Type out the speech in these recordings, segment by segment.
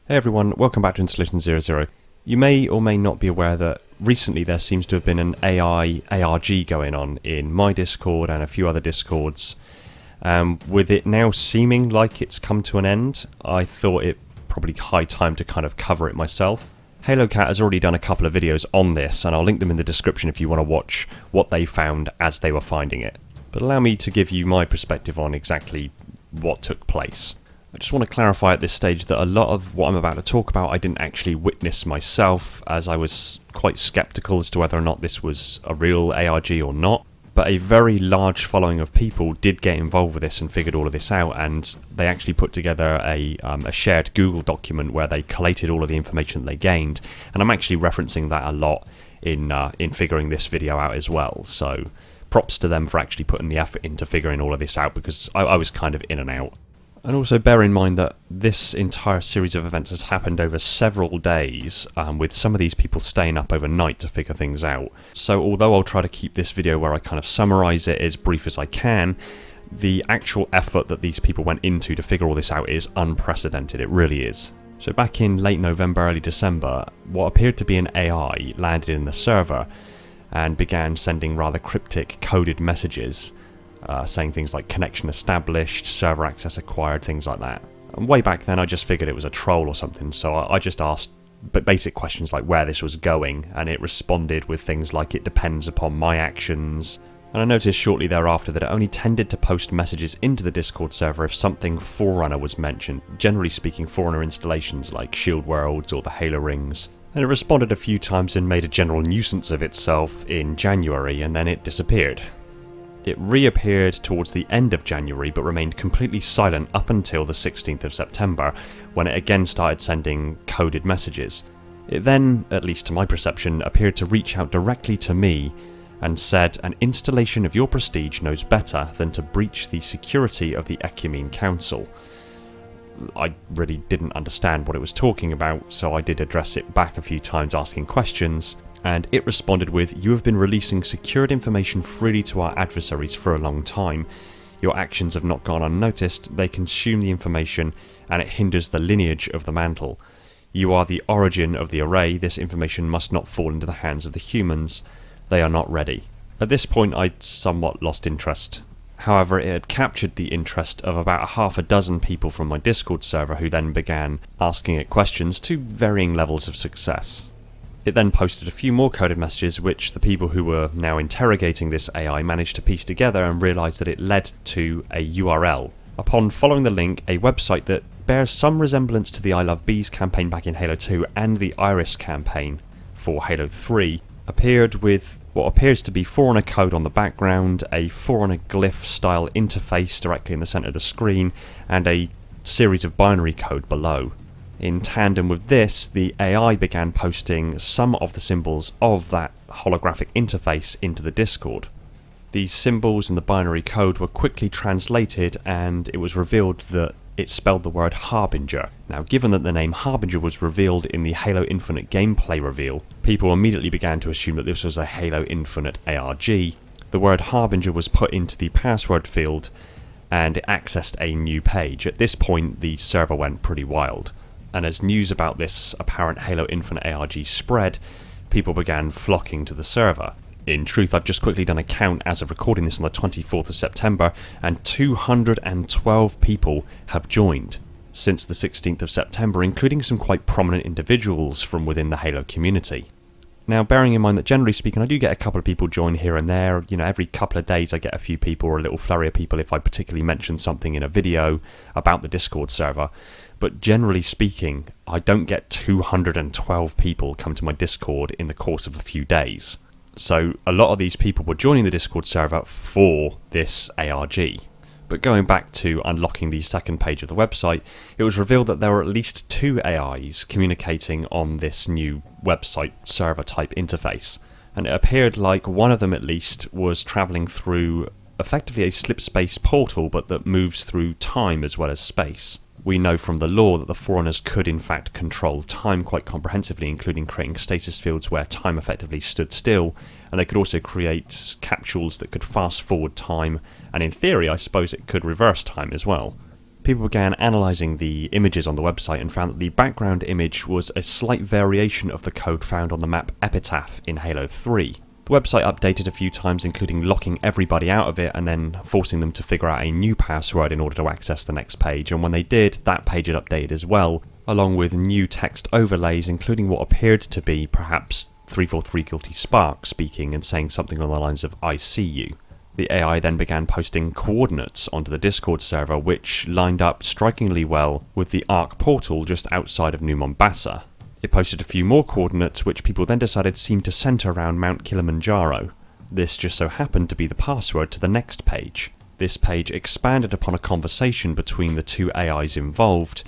Hey everyone, welcome back to Installation 00. You may or may not be aware that recently there seems to have been an AI ARG going on in my Discord and a few other Discords. With it now seeming like it's come to an end, I thought it probably high time to kind of cover it myself. HaloCat has already done a couple of videos on this, and I'll link them in the description if you want to watch what they found as they were finding it. But allow me to give you my perspective on exactly what took place. I just want to clarify at this stage that a lot of what I'm about to talk about I didn't actually witness myself, as I was quite skeptical as to whether or not this was a real ARG or not. But a very large following of people did get involved with this and figured all of this out, and they actually put together a shared Google document where they collated all of the information that they gained. And I'm actually referencing that a lot in figuring this video out as well. So props to them for actually putting the effort into figuring all of this out, because I was kind of in and out. And also bear in mind that this entire series of events has happened over several days, with some of these people staying up overnight to figure things out. So although I'll try to keep this video where I kind of summarise it as brief as I can, the actual effort that these people went into to figure all this out is unprecedented, it really is. So back in late November, early December, what appeared to be an AI landed in the server and began sending rather cryptic coded messages, saying things like connection established, server access acquired, things like that. And way back then I just figured it was a troll or something, so I just asked basic questions like where this was going, and it responded with things like it depends upon my actions. And I noticed shortly thereafter that it only tended to post messages into the Discord server if something Forerunner was mentioned, generally speaking Forerunner installations like Shield Worlds or the Halo Rings. And it responded a few times and made a general nuisance of itself in January, and then it disappeared. It reappeared towards the end of January but remained completely silent up until the 16th of September, when it again started sending coded messages. It then, at least to my perception, appeared to reach out directly to me and said, "An installation of your prestige knows better than to breach the security of the Ecumene Council." I really didn't understand what it was talking about, so I did address it back a few times asking questions, and it responded with, "You have been releasing secured information freely to our adversaries for a long time. Your actions have not gone unnoticed, they consume the information, and it hinders the lineage of the mantle. You are the origin of the array, this information must not fall into the hands of the humans. They are not ready." At this point I'd somewhat lost interest. However, it had captured the interest of about half a dozen people from my Discord server, who then began asking it questions to varying levels of success. It then posted a few more coded messages which the people who were now interrogating this AI managed to piece together and realised that it led to a URL. Upon following the link, a website that bears some resemblance to the I Love Bees campaign back in Halo 2 and the Iris campaign for Halo 3 appeared with what appears to be Forerunner code on the background, a Forerunner glyph style interface directly in the centre of the screen, and a series of binary code below. In tandem with this, the AI began posting some of the symbols of that holographic interface into the Discord. These symbols and the binary code were quickly translated, and it was revealed that it spelled the word Harbinger. Now, given that the name Harbinger was revealed in the Halo Infinite gameplay reveal, people immediately began to assume that this was a Halo Infinite ARG. The word Harbinger was put into the password field, and it accessed a new page. At this point, the server went pretty wild. And as news about this apparent Halo Infinite ARG spread, people began flocking to the server. In truth, I've just quickly done a count as of recording this on the 24th of September, and 212 people have joined since the 16th of September, including some quite prominent individuals from within the Halo community. Now, bearing in mind that generally speaking I do get a couple of people join here and there, every couple of days I get a few people or a little flurry of people if I particularly mention something in a video about the Discord server, but generally speaking I don't get 212 people come to my Discord in the course of a few days. So a lot of these people were joining the Discord server for this ARG. But going back to unlocking the second page of the website, it was revealed that there were at least 2 AIs communicating on this new website server type interface. And it appeared like one of them at least was travelling through effectively a slip space portal, but that moves through time as well as space. We know from the lore that the Forerunners could in fact control time quite comprehensively, including creating stasis fields where time effectively stood still, and they could also create capsules that could fast forward time, and in theory I suppose it could reverse time as well. People began analysing the images on the website and found that the background image was a slight variation of the code found on the map Epitaph in Halo 3. The website updated a few times, including locking everybody out of it and then forcing them to figure out a new password in order to access the next page, and when they did, that page had updated as well, along with new text overlays, including what appeared to be perhaps 343 Guilty Spark speaking and saying something along the lines of "I see you." The AI then began posting coordinates onto the Discord server, which lined up strikingly well with the ARG portal just outside of New Mombasa. It posted a few more coordinates, which people then decided seemed to centre around Mount Kilimanjaro. This just so happened to be the password to the next page. This page expanded upon a conversation between the two AIs involved,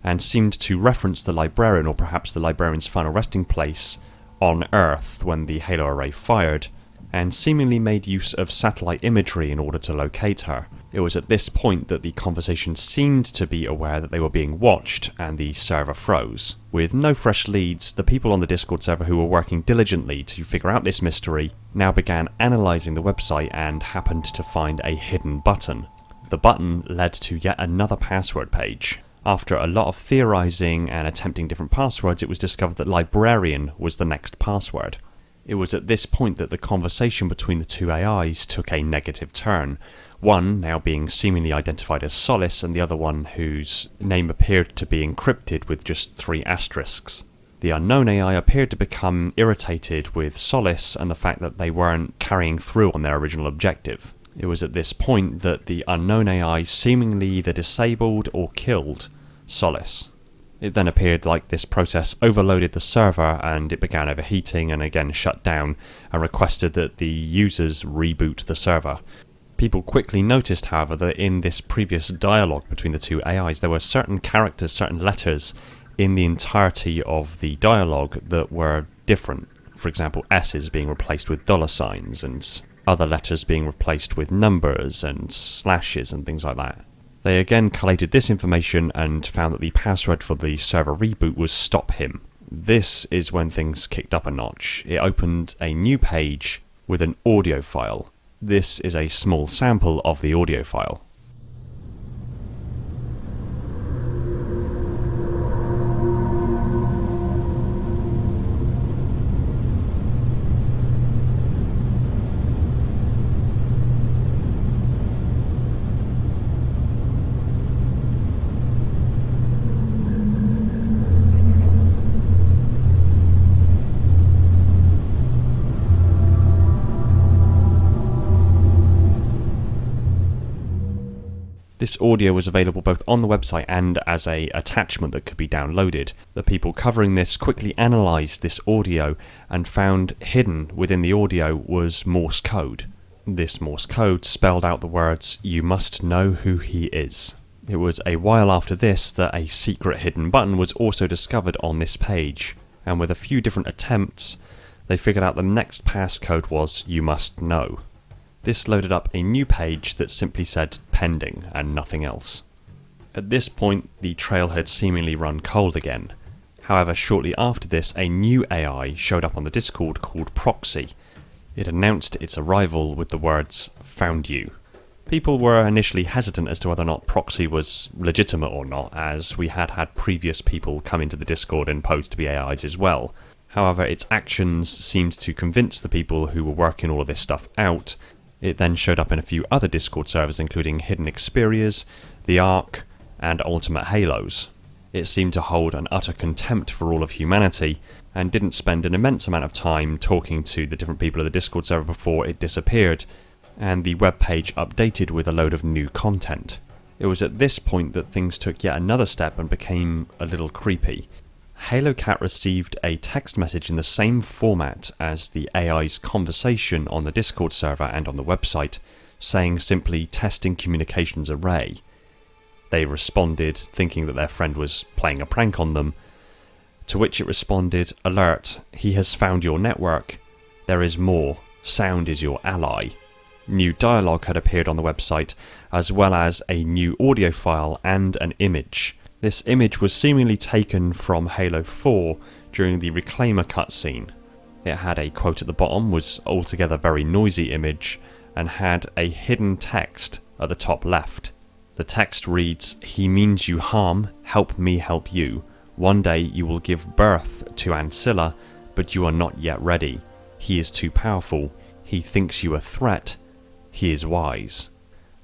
and seemed to reference the librarian, or perhaps the librarian's final resting place, on Earth when the Halo array fired, and seemingly made use of satellite imagery in order to locate her. It was at this point that the conversation seemed to be aware that they were being watched, and the server froze. With no fresh leads, the people on the Discord server who were working diligently to figure out this mystery now began analysing the website and happened to find a hidden button. The button led to yet another password page. After a lot of theorising and attempting different passwords, it was discovered that librarian was the next password. It was at this point that the conversation between the two AIs took a negative turn, one now being seemingly identified as Solace and the other one whose name appeared to be encrypted with just 3 asterisks. The unknown AI appeared to become irritated with Solace and the fact that they weren't carrying through on their original objective. It was at this point that the unknown AI seemingly either disabled or killed Solace. It then appeared like this process overloaded the server and it began overheating and again shut down and requested that the users reboot the server. People quickly noticed, however, that in this previous dialogue between the two AIs there were certain characters, certain letters in the entirety of the dialogue that were different. For example, S's being replaced with $signs and other letters being replaced with numbers and slashes and things like that. They again collated this information and found that the password for the server reboot was "stop him." This is when things kicked up a notch. It opened a new page with an audio file. This is a small sample of the audio file. This audio was available both on the website and as an attachment that could be downloaded. The people covering this quickly analysed this audio and found hidden within the audio was Morse code. This Morse code spelled out the words, "You must know who he is." It was a while after this that a secret hidden button was also discovered on this page, and with a few different attempts, they figured out the next passcode was "You must know." This loaded up a new page that simply said "pending" and nothing else. At this point, the trail had seemingly run cold again. However, shortly after this, a new AI showed up on the Discord called Proxy. It announced its arrival with the words, "Found you." People were initially hesitant as to whether or not Proxy was legitimate or not, as we had had previous people come into the Discord and pose to be AIs as well. However, its actions seemed to convince the people who were working all of this stuff out. It then showed up in a few other Discord servers, including Hidden Xperias, the ARG, and Ultimate Halos. It seemed to hold an utter contempt for all of humanity, and didn't spend an immense amount of time talking to the different people of the Discord server before it disappeared, and the web page updated with a load of new content. It was at this point that things took yet another step and became a little creepy. HaloCat received a text message in the same format as the AI's conversation on the Discord server and on the website, saying simply "testing communications array." They responded thinking that their friend was playing a prank on them, to which it responded, "Alert, he has found your network. There is more. Sound is your ally." New dialogue had appeared on the website, as well as a new audio file and an image. This image was seemingly taken from Halo 4 during the Reclaimer cutscene. It had a quote at the bottom, was altogether very noisy image, and had a hidden text at the top left. The text reads, "He means you harm, help me help you. One day you will give birth to Ancilla, but you are not yet ready. He is too powerful. He thinks you a threat. He is wise."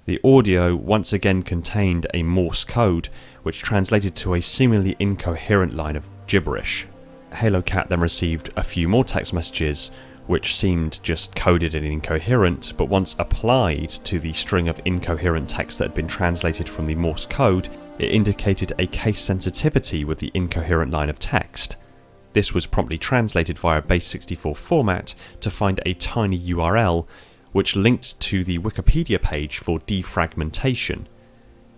The audio once again contained a Morse code, which translated to a seemingly incoherent line of gibberish. HaloCat then received a few more text messages, which seemed just coded and incoherent, but once applied to the string of incoherent text that had been translated from the Morse code, it indicated a case sensitivity with the incoherent line of text. This was promptly translated via base64 format to find a tiny URL, which linked to the Wikipedia page for defragmentation.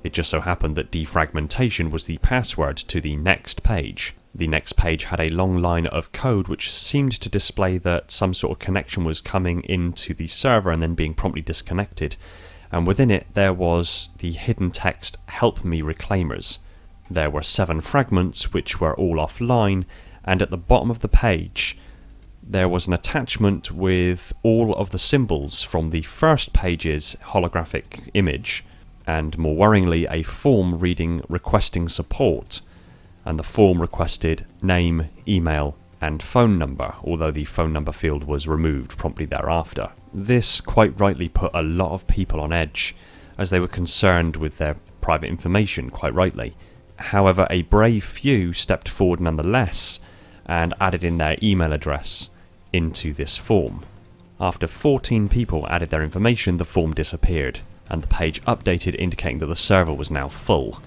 It just so happened that defragmentation was the password to the next page. The next page had a long line of code which seemed to display that some sort of connection was coming into the server and then being promptly disconnected, and within it there was the hidden text "Help me Reclaimers." There were 7 fragments which were all offline, and at the bottom of the page there was an attachment with all of the symbols from the first page's holographic image, and more worryingly a form reading "requesting support," and the form requested name, email and phone number, although the phone number field was removed promptly thereafter. This quite rightly put a lot of people on edge, as they were concerned with their private information, quite rightly. However, a brave few stepped forward nonetheless and added in their email address into this form. After 14 people added their information, the form disappeared, and the page updated indicating that the server was now full.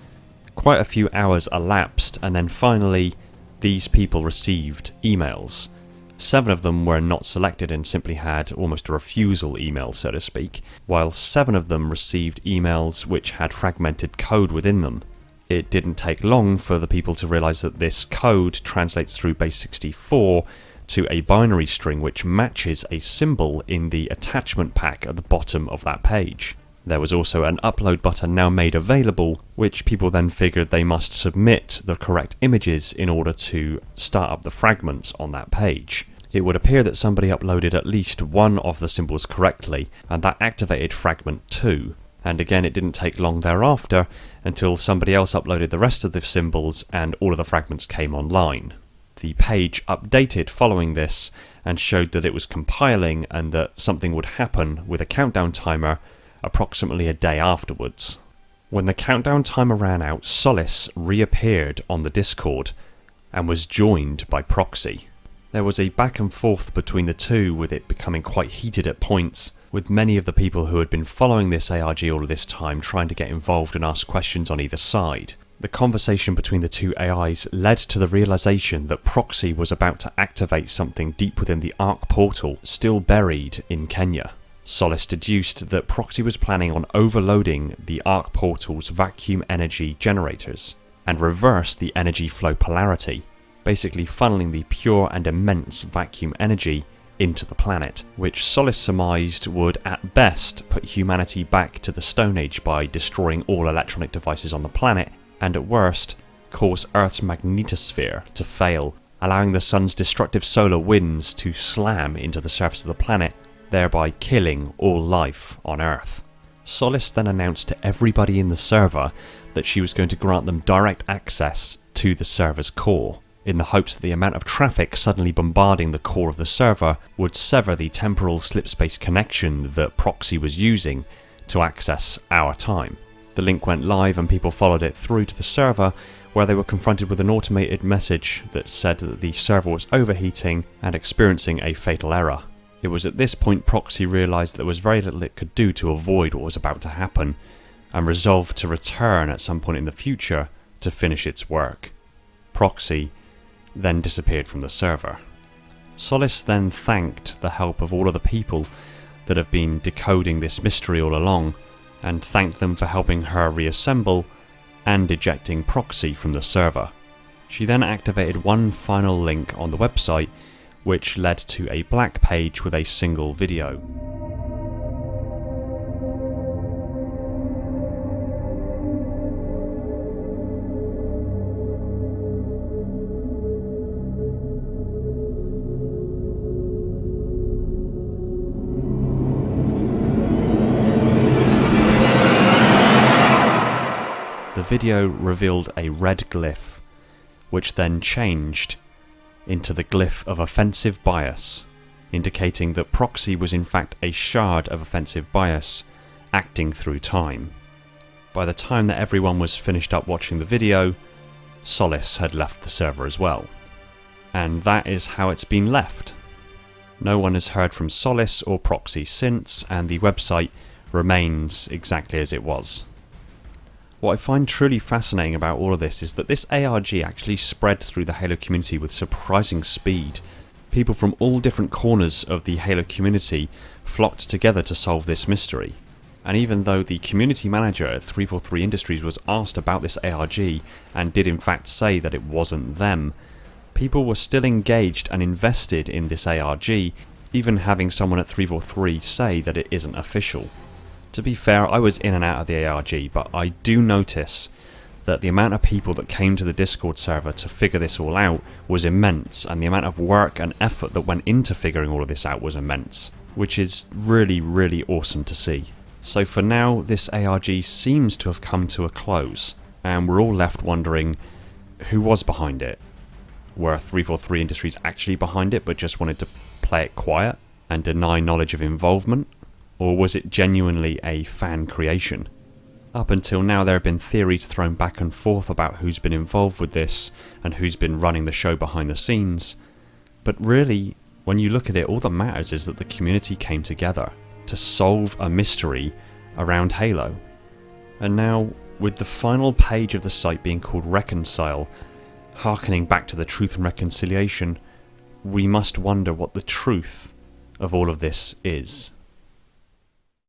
Quite a few hours elapsed, and then finally these people received emails. 7 of them were not selected and simply had almost a refusal email, so to speak, while 7 of them received emails which had fragmented code within them. It didn't take long for the people to realise that this code translates through base64 to a binary string which matches a symbol in the attachment pack at the bottom of that page. There was also an upload button now made available, which people then figured they must submit the correct images in order to start up the fragments on that page. It would appear that somebody uploaded at least one of the symbols correctly, and that activated fragment 2. And again, it didn't take long thereafter until somebody else uploaded the rest of the symbols and all of the fragments came online. The page updated following this and showed that it was compiling and that something would happen with a countdown timer approximately a day afterwards. When the countdown timer ran out, Solace reappeared on the Discord and was joined by Proxy. There was a back and forth between the two, with it becoming quite heated at points, with many of the people who had been following this ARG all of this time trying to get involved and ask questions on either side. The conversation between the two AIs led to the realization that Proxy was about to activate something deep within the ARG portal still buried in Kenya. Solace deduced that Proxy was planning on overloading the ARG portal's vacuum energy generators and reverse the energy flow polarity, basically funneling the pure and immense vacuum energy into the planet, which Solace surmised would at best put humanity back to the Stone Age by destroying all electronic devices on the planet, and at worst cause Earth's magnetosphere to fail, allowing the sun's destructive solar winds to slam into the surface of the planet, thereby killing all life on Earth. Solace then announced to everybody in the server that she was going to grant them direct access to the server's core, in the hopes that the amount of traffic suddenly bombarding the core of the server would sever the temporal slipspace connection that Proxy was using to access our time. The link went live and people followed it through to the server, where they were confronted with an automated message that said that the server was overheating and experiencing a fatal error. It was at this point Proxy realised there was very little it could do to avoid what was about to happen, and resolved to return at some point in the future to finish its work. Proxy then disappeared from the server. Solace then thanked the help of all of the people that have been decoding this mystery all along, and thanked them for helping her reassemble and ejecting Proxy from the server. She then activated one final link on the website, which led to a black page with a single video. video revealed a red glyph, which then changed into the glyph of offensive bias, indicating that proxy was in fact a shard of offensive bias acting through time. By the time that everyone was finished up watching the video, Solace had left the server as well. And that is how it's been left. No one has heard from Solace or Proxy since, and the website remains exactly as it was. What I find truly fascinating about all of this is that this ARG actually spread through the Halo community with surprising speed. People from all different corners of the Halo community flocked together to solve this mystery. And even though the community manager at 343 Industries was asked about this ARG and did in fact say that it wasn't them, people were still engaged and invested in this ARG, even having someone at 343 say that it isn't official. To be fair, I was in and out of the ARG, but I do notice that the amount of people that came to the Discord server to figure this all out was immense, and the amount of work and effort that went into figuring all of this out was immense, which is really, really awesome to see. So for now, this ARG seems to have come to a close, and we're all left wondering who was behind it. Were 343 Industries actually behind it but just wanted to play it quiet and deny knowledge of involvement? Or was it genuinely a fan creation? Up until now there have been theories thrown back and forth about who's been involved with this and who's been running the show behind the scenes, but really, when you look at it, all that matters is that the community came together to solve a mystery around Halo. And now, with the final page of the site being called Reconcile, harkening back to the Truth and Reconciliation, we must wonder what the truth of all of this is.